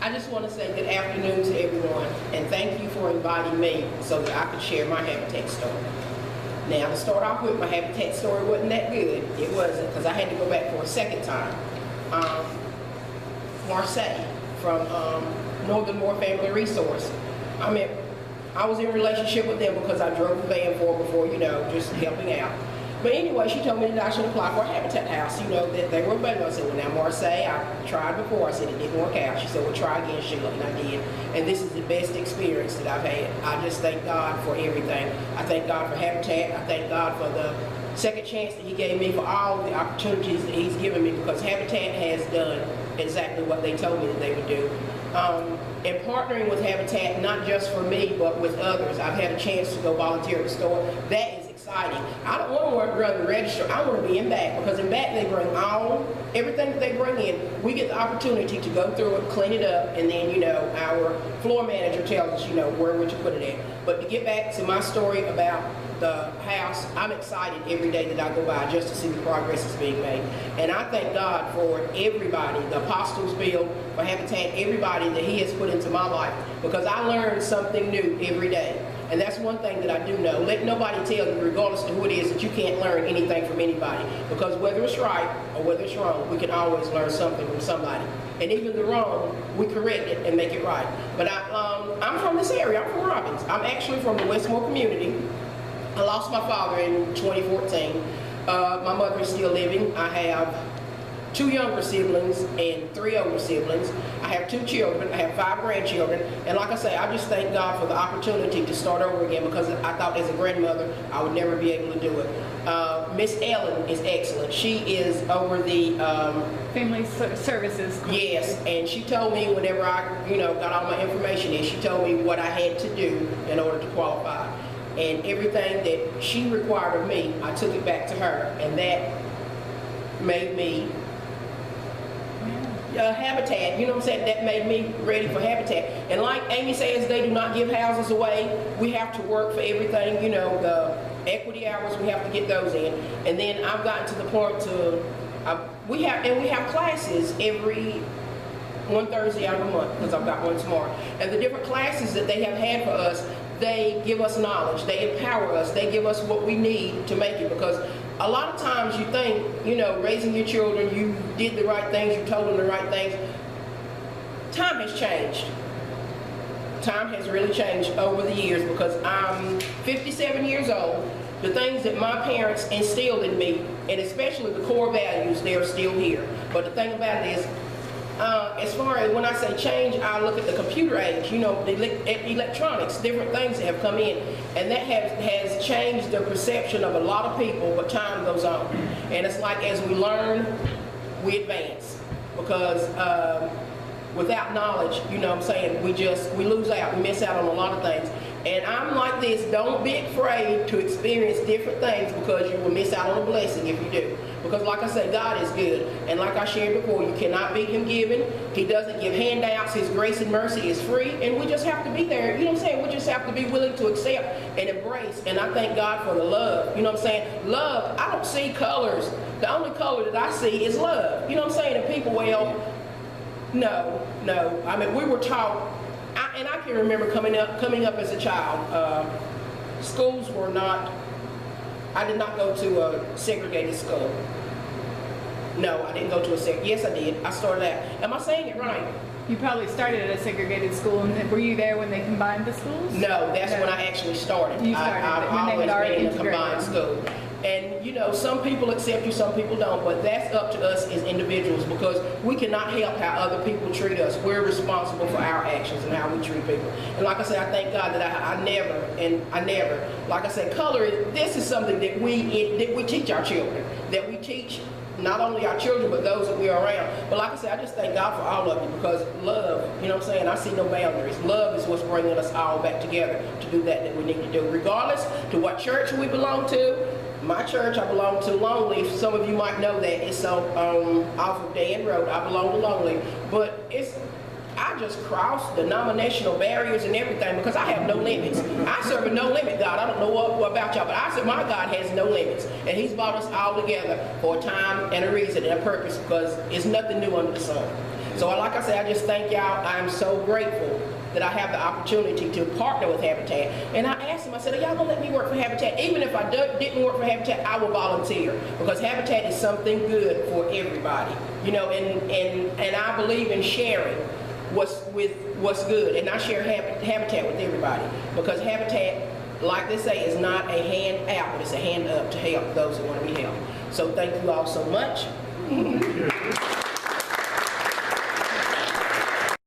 I just want to say good afternoon to everyone, and thank you for inviting me so that I could share my Habitat story. Now, to start off with, my Habitat story wasn't that good. It wasn't, because I had to go back for a second time. Marseille from Northern Moore Family Resource. I was in a relationship with them because I drove a van for them before, just helping out. But anyway, she told me that I should apply for a Habitat house, that they were available. I said, well, now Marseille, I tried before. I said it didn't work out. She said, well, try again, Sheila, and I did. And this is the best experience that I've had. I just thank God for everything. I thank God for Habitat. I thank God for the second chance that He gave me, for all the opportunities that He's given me, because Habitat has done exactly what they told me that they would do. And partnering with Habitat, not just for me, but with others. I've had a chance to go volunteer at the store. That is exciting. I don't want to run the register. I want to be in back, because in back they bring everything that they bring in. We get the opportunity to go through it, clean it up, and then, our floor manager tells us, where would you put it at. But to get back to my story about the house, I'm excited every day that I go by just to see the progress that's being made. And I thank God for everybody, the Apostles Bill, for Habitat, everybody that He has put into my life, because I learn something new every day. And that's one thing that I do know. Let nobody tell you, regardless of who it is, that you can't learn anything from anybody. Because whether it's right or whether it's wrong, we can always learn something from somebody. And even the wrong, we correct it and make it right. But I'm from this area. I'm from Robbins. I'm actually from the Westmore community. I lost my father in 2014. My mother is still living. I have 2 younger siblings and 3 older siblings. I have 2 children. I have 5 grandchildren. And like I say, I just thank God for the opportunity to start over again, because I thought as a grandmother I would never be able to do it. Miss Ellen is excellent. She is over the Family Services. Yes, and she told me whenever I got all my information in, she told me what I had to do in order to qualify. And everything that she required of me, I took it back to her, and that made me Habitat, that made me ready for Habitat. And like Amy says, they do not give houses away. We have to work for everything, the equity hours, we have to get those in. And then I've gotten to the point to, we have classes every one Thursday out of the month, because I've got one tomorrow. And the different classes that they have had for us, they give us knowledge, they empower us, they give us what we need to make it. Because a lot of times you think, raising your children, you did the right things, you told them the right things. Time has changed. Time has really changed over the years, because I'm 57 years old. The things that my parents instilled in me, and especially the core values, they are still here. But the thing about it is, as far as when I say change, I look at the computer age, the electronics, different things that have come in, and that has changed the perception of a lot of people, but time goes on. And it's like, as we learn, we advance, because without knowledge, we lose out, we miss out on a lot of things. And I'm like this, don't be afraid to experience different things, because you will miss out on a blessing if you do. Because like I said, God is good. And like I shared before, you cannot beat Him giving. He doesn't give handouts. His grace and mercy is free. And we just have to be there. We just have to be willing to accept and embrace. And I thank God for the love. Love, I don't see colors. The only color that I see is love. And people, no. We were taught, and I can remember coming up as a child, schools were not, I did not go to a segregated school. No, I didn't go to a yes, I did. I started out. Am I saying it right? You probably started at a segregated school, and were you there when they combined the schools? No, that's when I actually started. You started I've when they had already always been in a combined school. And some people accept you, some people don't, but that's up to us as individuals, because we cannot help how other people treat us. We're responsible for our actions and how we treat people. And like I said, I thank God that I never, like I said, color, this is something that we teach our children, that we teach not only our children, but those that we are around. But like I said, I just thank God for all of you, because love, I see no boundaries. Love is what's bringing us all back together to do that we need to do, regardless to what church we belong to. My church, I belong to Longleaf. Some of you might know that. It's off of Dan Road. I belong to Longleaf. But I just crossed denominational barriers and everything, because I have no limits. I serve a no limit God. I don't know what about y'all, but I said my God has no limits. And He's brought us all together for a time and a reason and a purpose, because it's nothing new under the sun. So like I said, I just thank y'all. I'm so grateful that I have the opportunity to partner with Habitat. And I asked them, I said, are y'all gonna let me work for Habitat? Even if I didn't work for Habitat, I will volunteer, because Habitat is something good for everybody. You know, and I believe in sharing what's good, and I share Habitat with everybody, because Habitat, like they say, is not a hand out, but it's a hand up to help those that want to be helped. So thank you all so much.